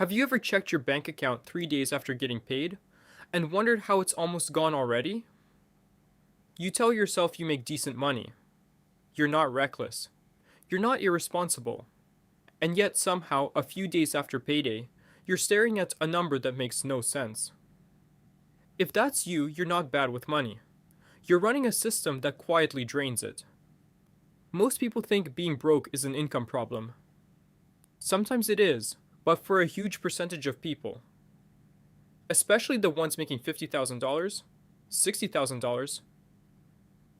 Have you ever checked your bank account 3 days after getting paid and wondered how it's almost gone already? You tell yourself you make decent money. You're not reckless. You're not irresponsible. And yet, somehow, a few days after payday, you're staring at a number that makes no sense. If that's you, you're not bad with money. You're running a system that quietly drains it. Most people think being broke is an income problem. Sometimes it is, but for a huge percentage of people, especially the ones making $50,000, $60,000,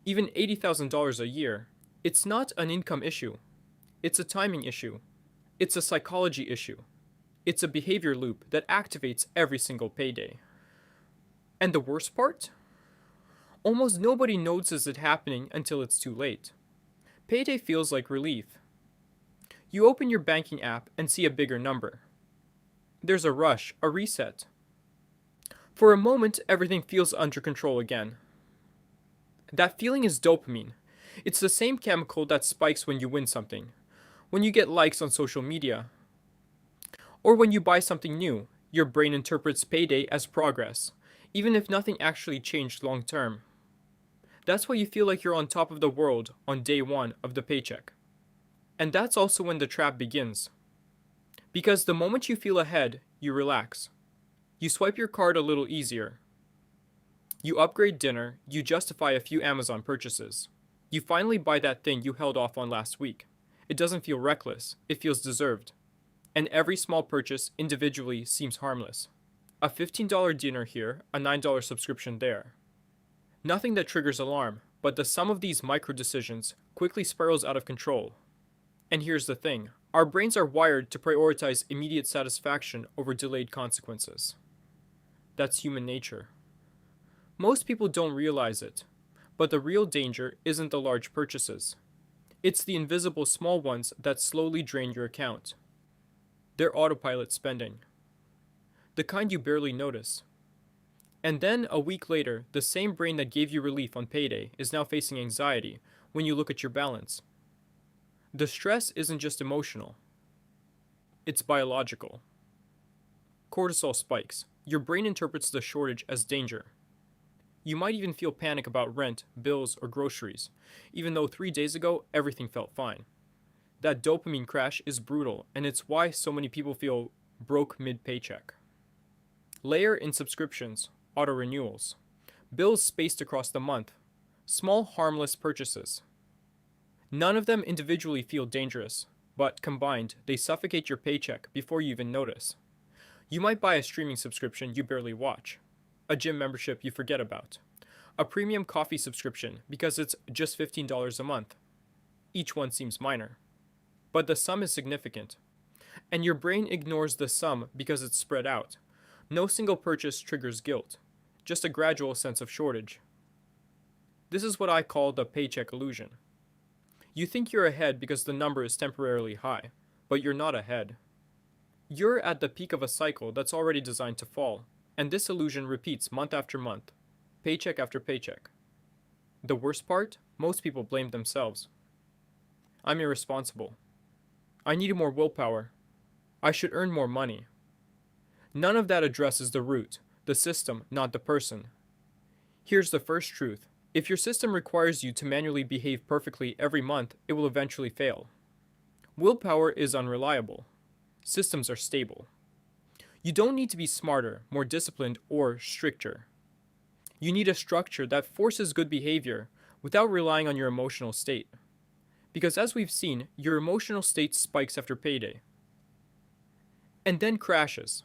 even $80,000 a year, it's not an income issue. It's a timing issue. It's a psychology issue. It's a behavior loop that activates every single payday. And the worst part? Almost nobody notices it happening until it's too late. Payday feels like relief. You open your banking app and see a bigger number. There's a rush, a reset. For a moment, everything feels under control again. That feeling is dopamine. It's the same chemical that spikes when you win something, when you get likes on social media, or when you buy something new. Your brain interprets payday as progress, even if nothing actually changed long term. That's why you feel like you're on top of the world on day one of the paycheck. And that's also when the trap begins. Because the moment you feel ahead, you relax. You swipe your card a little easier. You upgrade dinner, you justify a few Amazon purchases. You finally buy that thing you held off on last week. It doesn't feel reckless, it feels deserved. And every small purchase individually seems harmless. A $15 dinner here, a $9 subscription there. Nothing that triggers alarm, but the sum of these micro decisions quickly spirals out of control. And here's the thing, our brains are wired to prioritize immediate satisfaction over delayed consequences. That's human nature. Most people don't realize it, but the real danger isn't the large purchases. It's the invisible small ones that slowly drain your account. They're autopilot spending. The kind you barely notice. And then, a week later, the same brain that gave you relief on payday is now facing anxiety when you look at your balance. The stress isn't just emotional. It's biological. Cortisol spikes. Your brain interprets the shortage as danger. You might even feel panic about rent, bills, or groceries, even though 3 days ago everything felt fine. That dopamine crash is brutal, and it's why so many people feel broke mid-paycheck. Layer in subscriptions, auto-renewals, bills spaced across the month, small harmless purchases. None of them individually feel dangerous, but combined, they suffocate your paycheck before you even notice. You might buy a streaming subscription you barely watch, a gym membership you forget about, a premium coffee subscription because it's just $15 a month. Each one seems minor, but the sum is significant. And your brain ignores the sum because it's spread out. No single purchase triggers guilt, just a gradual sense of shortage. This is what I call the paycheck illusion. You think you're ahead because the number is temporarily high, but you're not ahead. You're at the peak of a cycle that's already designed to fall, and this illusion repeats month after month, paycheck after paycheck. The worst part? Most people blame themselves. I'm irresponsible. I needed more willpower. I should earn more money. None of that addresses the root, the system, not the person. Here's the first truth. If your system requires you to manually behave perfectly every month, it will eventually fail. Willpower is unreliable. Systems are stable. You don't need to be smarter, more disciplined, or stricter. You need a structure that forces good behavior without relying on your emotional state. Because as we've seen, your emotional state spikes after payday. And then crashes.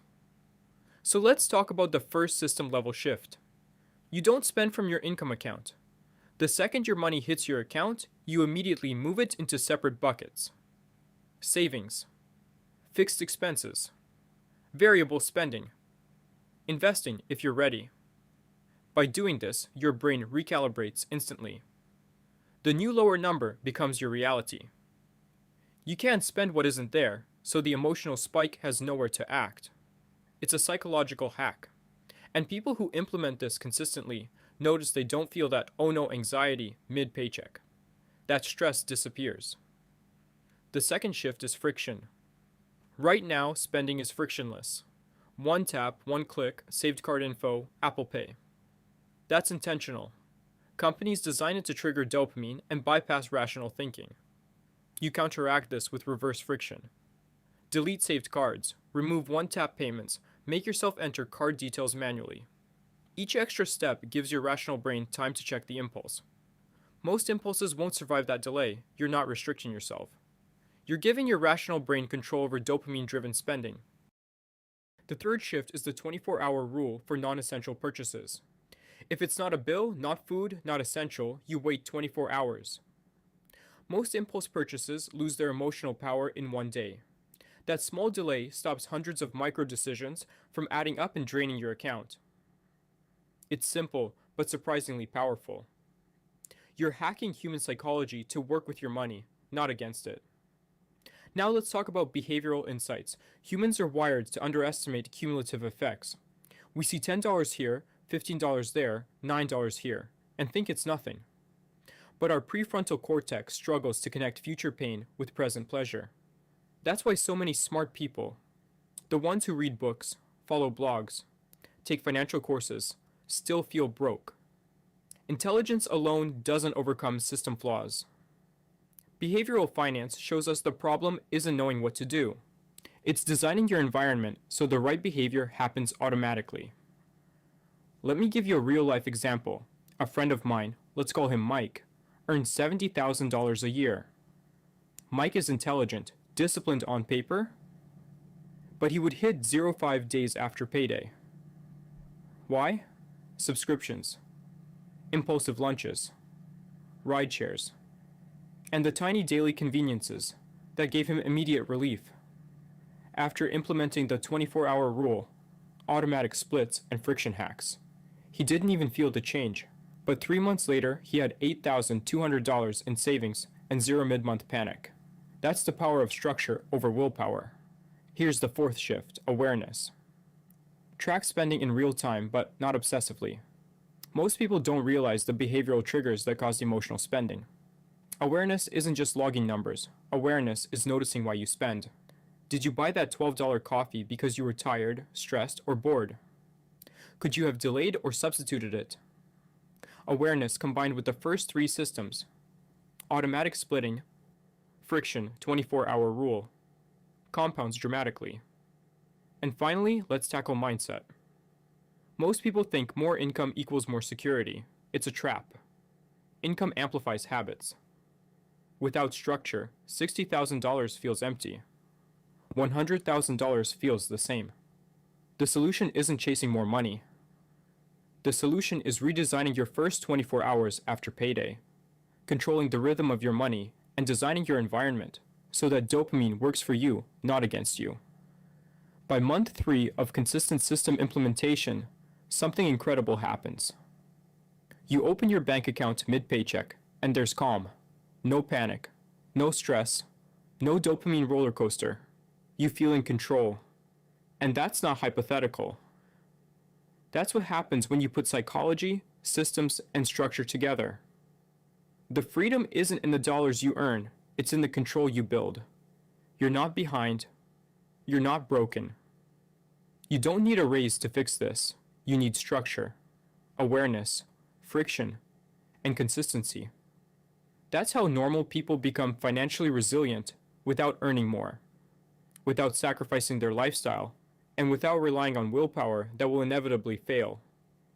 So let's talk about the first system level shift. You don't spend from your income account. The second your money hits your account, you immediately move it into separate buckets. Savings, fixed expenses, variable spending, investing if you're ready. By doing this, your brain recalibrates instantly. The new lower number becomes your reality. You can't spend what isn't there, so the emotional spike has nowhere to act. It's a psychological hack. And people who implement this consistently notice they don't feel that oh no anxiety mid-paycheck. That stress disappears. The second shift is friction. Right now, spending is frictionless. One tap, one click, saved card info, Apple Pay. That's intentional. Companies design it to trigger dopamine and bypass rational thinking. You counteract this with reverse friction. Delete saved cards, remove one-tap payments, make yourself enter card details manually. Each extra step gives your rational brain time to check the impulse. Most impulses won't survive that delay. You're not restricting yourself. You're giving your rational brain control over dopamine-driven spending. The third shift is the 24-hour rule for non-essential purchases. If it's not a bill, not food, not essential, you wait 24 hours. Most impulse purchases lose their emotional power in one day. That small delay stops hundreds of micro decisions from adding up and draining your account. It's simple, but surprisingly powerful. You're hacking human psychology to work with your money, not against it. Now let's talk about behavioral insights. Humans are wired to underestimate cumulative effects. We see $10 here, $15 there, $9 here, and think it's nothing. But our prefrontal cortex struggles to connect future pain with present pleasure. That's why so many smart people, the ones who read books, follow blogs, take financial courses, still feel broke. Intelligence alone doesn't overcome system flaws. Behavioral finance shows us the problem isn't knowing what to do. It's designing your environment so the right behavior happens automatically. Let me give you a real-life example. A friend of mine, let's call him Mike, earns $70,000 a year. Mike is intelligent, disciplined on paper, but he would hit 0.5 days after payday. Why? Subscriptions, impulsive lunches, ride shares, and the tiny daily conveniences that gave him immediate relief. After implementing the 24-hour rule, automatic splits, and friction hacks, he didn't even feel the change. But 3 months later, he had $8,200 in savings and zero mid-month panic. That's the power of structure over willpower. Here's the fourth shift, awareness. Track spending in real time, but not obsessively. Most people don't realize the behavioral triggers that cause emotional spending. Awareness isn't just logging numbers. Awareness is noticing why you spend. Did you buy that $12 coffee because you were tired, stressed, or bored? Could you have delayed or substituted it? Awareness combined with the first three systems, automatic splitting, friction, 24-hour rule, compounds dramatically. And finally, let's tackle mindset. Most people think more income equals more security. It's a trap. Income amplifies habits. Without structure, $60,000 feels empty. $100,000 feels the same. The solution isn't chasing more money. The solution is redesigning your first 24 hours after payday, controlling the rhythm of your money, and designing your environment so that dopamine works for you, not against you. By month 3 of consistent system implementation, something incredible happens. You open your bank account mid-paycheck, and there's calm. No panic, no stress, no dopamine roller coaster. You feel in control. And that's not hypothetical. That's what happens when you put psychology, systems, and structure together. The freedom isn't in the dollars you earn, it's in the control you build. You're not behind. You're not broken. You don't need a raise to fix this. You need structure, awareness, friction, and consistency. That's how normal people become financially resilient without earning more, without sacrificing their lifestyle, and without relying on willpower that will inevitably fail.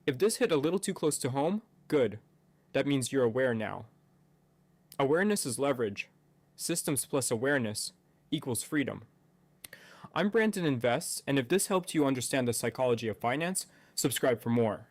If this hit a little too close to home, good. That means you're aware now. Awareness is leverage. Systems plus awareness equals freedom. I'm Brandon Invests, and if this helped you understand the psychology of finance, subscribe for more.